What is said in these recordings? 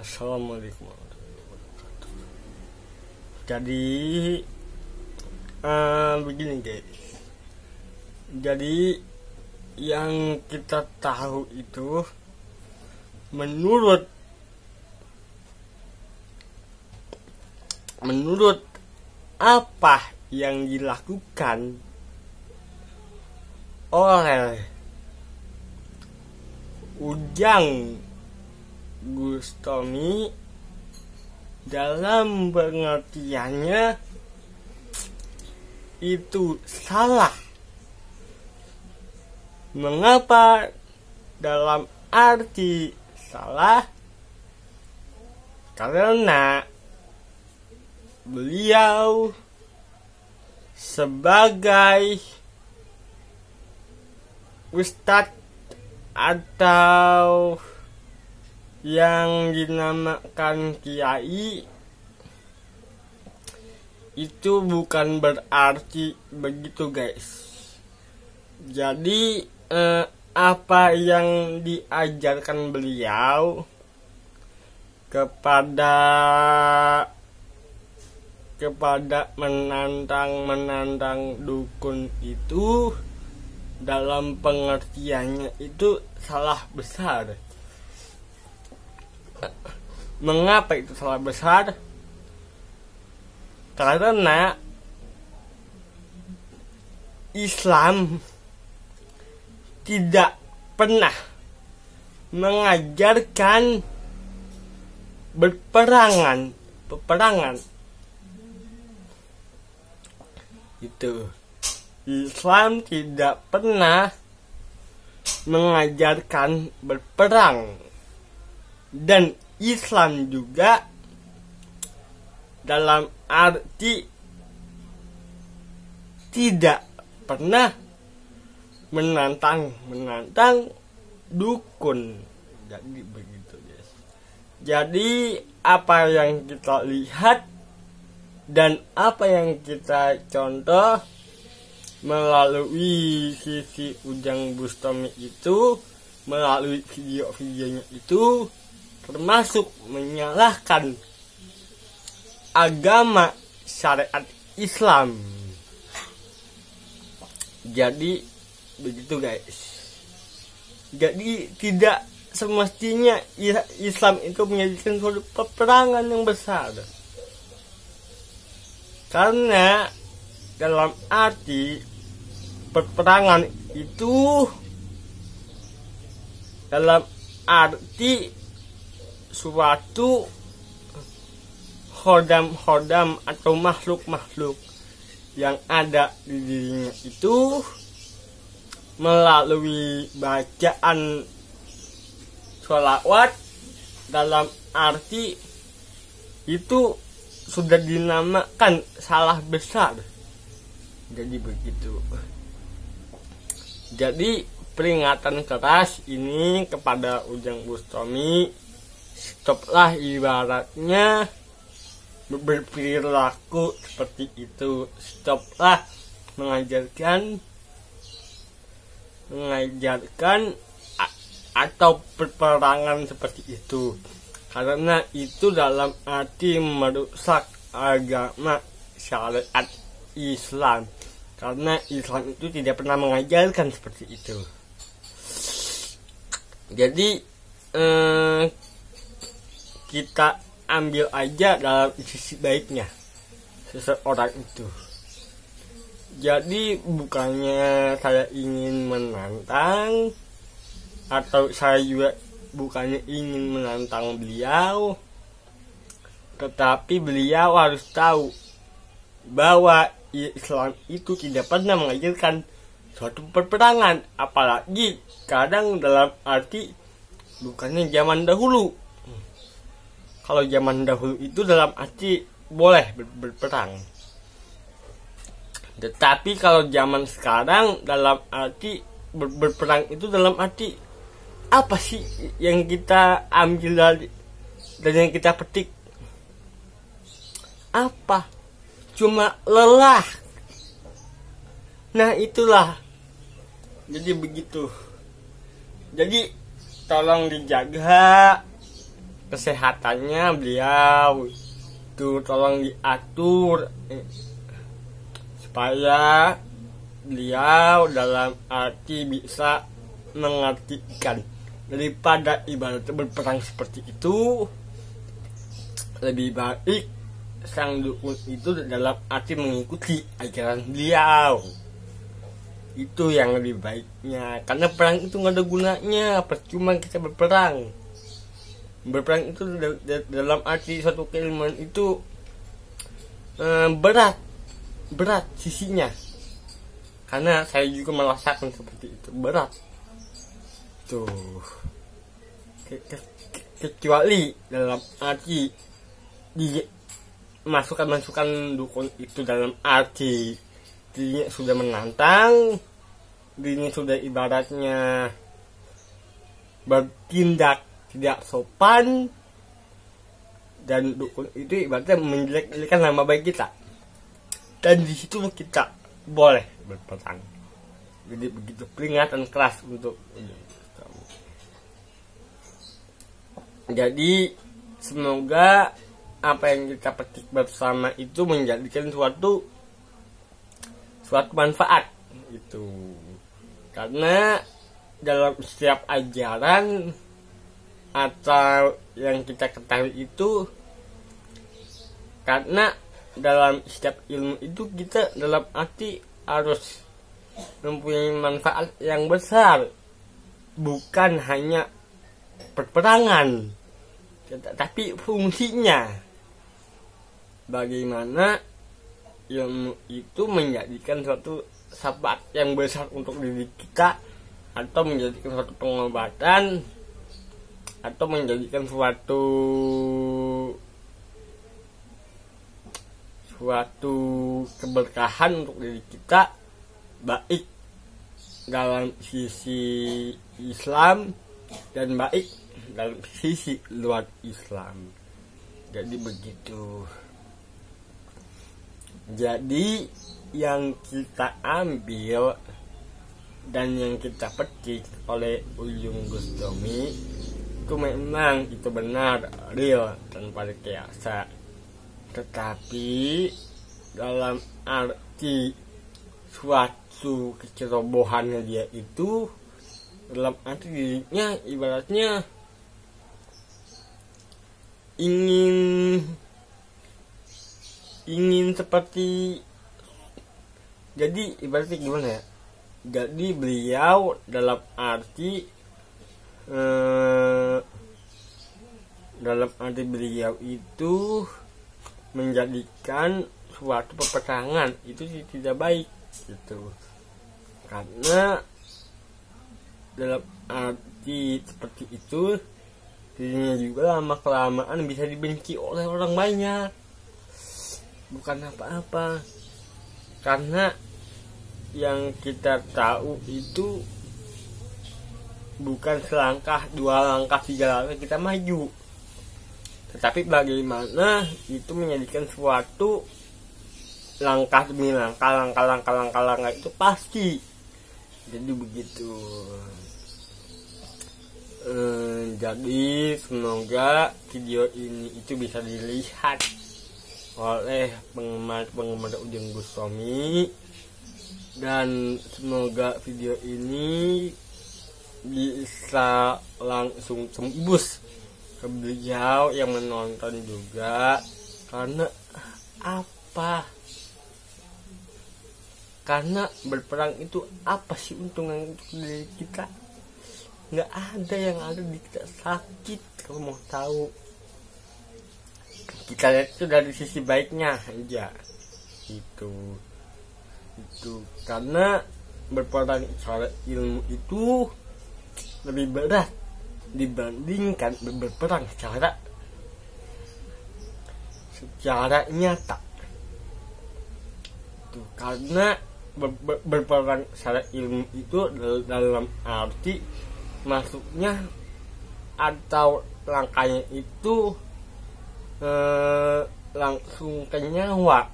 Assalamualaikum warahmatullahi wabarakatuh. Jadi begini guys. Jadi yang kita tahu itu menurut apa yang dilakukan oleh Ujang Bustami dalam pengertiannya itu salah. Mengapa dalam arti salah? Karena beliau sebagai ustadz atau yang dinamakan kiai itu bukan berarti begitu guys. Jadi apa yang diajarkan beliau kepada menantang dukun itu dalam pengertiannya itu salah besar. Mengapa itu salah besar? Karena Islam tidak pernah mengajarkan peperangan. Itu Islam tidak pernah mengajarkan berperang. Dan Islam juga dalam arti tidak pernah menantang dukun. Jadi begitu guys. Jadi apa yang kita lihat dan apa yang kita contoh melalui sisi Ujang Bustami itu, melalui video-videonya itu, termasuk menyalahkan agama syariat Islam. Jadi begitu guys. Jadi tidak semestinya Islam itu menjadikan suatu peperangan yang besar. Karena dalam arti peperangan itu dalam arti suatu hodam atau makhluk yang ada di dirinya itu melalui bacaan sholawat, dalam arti itu sudah dinamakan salah besar. Jadi begitu. Jadi peringatan keras ini kepada Ujang Bustami, stoplah ibaratnya berperilaku seperti itu. Stoplah mengajarkan atau peperangan seperti itu, karena itu dalam arti merusak agama syariat Islam. Karena Islam itu tidak pernah mengajarkan seperti itu. Jadi kita ambil aja dalam sisi baiknya seseorang itu. Jadi bukannya saya ingin menantang, atau saya juga bukannya ingin menantang beliau, tetapi beliau harus tahu bahwa Islam itu tidak pernah mengajarkan suatu peperangan, apalagi kadang dalam arti bukannya zaman dahulu. Kalau zaman dahulu itu dalam arti boleh berperang, tetapi kalau zaman sekarang dalam arti berperang itu dalam arti apa sih yang kita ambil dan yang kita petik? Apa? Cuma lelah. Nah itulah. Jadi begitu. Jadi tolong dijaga kesehatannya beliau tuh tolong diatur supaya beliau dalam arti bisa mengartikan, daripada ibaratnya berperang seperti itu, lebih baik sang dukun itu dalam arti mengikuti ajaran beliau. Itu yang lebih baiknya, karena perang itu nggak ada gunanya, percuma kita berperang. Berperang itu dalam arti suatu keilmuan itu berat sisinya, karena saya juga merasakan seperti itu, berat tuh. Kecuali dalam arti di masukan dukun itu dalam arti dirinya sudah menantang, dirinya sudah ibaratnya bertindak tidak sopan, dan dukun itu ibaratnya menjelek-jelekan nama baik kita, dan di situ kita boleh berperang. Jadi begitu peringatan keras untuk jadi semoga apa yang kita petik bersama itu menjadikan suatu manfaat itu, karena dalam setiap ajaran atau yang kita ketahui itu, karena dalam setiap ilmu itu kita dalam arti harus mempunyai manfaat yang besar, bukan hanya perperangan, tapi fungsinya bagaimana ilmu itu menjadikan suatu syafaat yang besar untuk diri kita, atau menjadikan suatu pengobatan, atau menjadikan suatu keberkahan untuk diri kita, baik dalam sisi Islam dan baik dalam sisi luar Islam. Jadi begitu. Jadi yang kita ambil dan yang kita petik oleh Ujung Gustomi itu memang itu benar, real, tanpa rekayasa. Tetapi dalam arti suatu kecerobohannya dia itu, dalam arti dirinya ibaratnya ingin seperti, jadi ibaratnya gimana ya, jadi beliau dalam arti beliau itu menjadikan suatu peperangan itu tidak baik gitu, karena dalam arti seperti itu dirinya juga lama kelamaan bisa dibenci oleh orang banyak, bukan apa-apa. Karena yang kita tahu itu bukan selangkah, dua langkah, tiga langkah kita maju, tetapi bagaimana itu menjadikan suatu langkah demi langkah itu pasti. Jadi begitu. Jadi semoga video ini itu bisa dilihat oleh penggemar Ujung Gustomi, dan semoga video ini bisa langsung tembus ke beliau yang menonton juga. Karena apa? Karena berperang itu apa sih untungnya untuk diri kita? Nggak ada, yang ada di kita sakit. Kalau mau tahu, kita lihat itu dari sisi baiknya aja. Itu karena berperang secara ilmu itu lebih berat dibandingkan berperang secara nyata. Itu karena berperang secara ilmu itu dalam arti masuknya atau langkahnya itu langsung ke nyawa,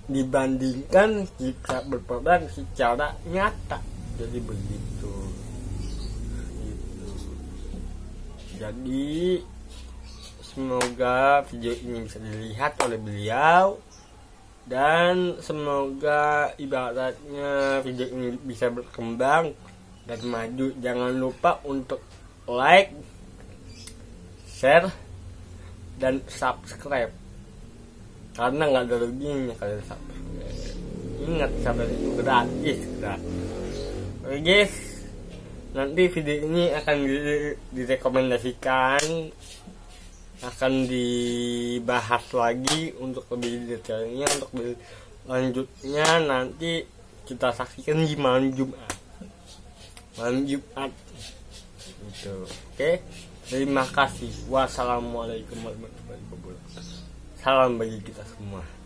dibandingkan jika berperang secara nyata. Jadi begitu. Jadi semoga video ini bisa dilihat oleh beliau, dan semoga ibaratnya video ini bisa berkembang dan maju. Jangan lupa untuk like, share, dan subscribe, karena nggak ada ruginya kalian subscribe. Ingat, subscribe itu gratis. Oke guys, nanti video ini akan direkomendasikan, akan dibahas lagi untuk lebih detailnya. Untuk lanjutnya nanti kita saksikan di malam Jumat gitu. Oke, terima kasih. Wassalamualaikum warahmatullahi wabarakatuh. Salam bagi kita semua.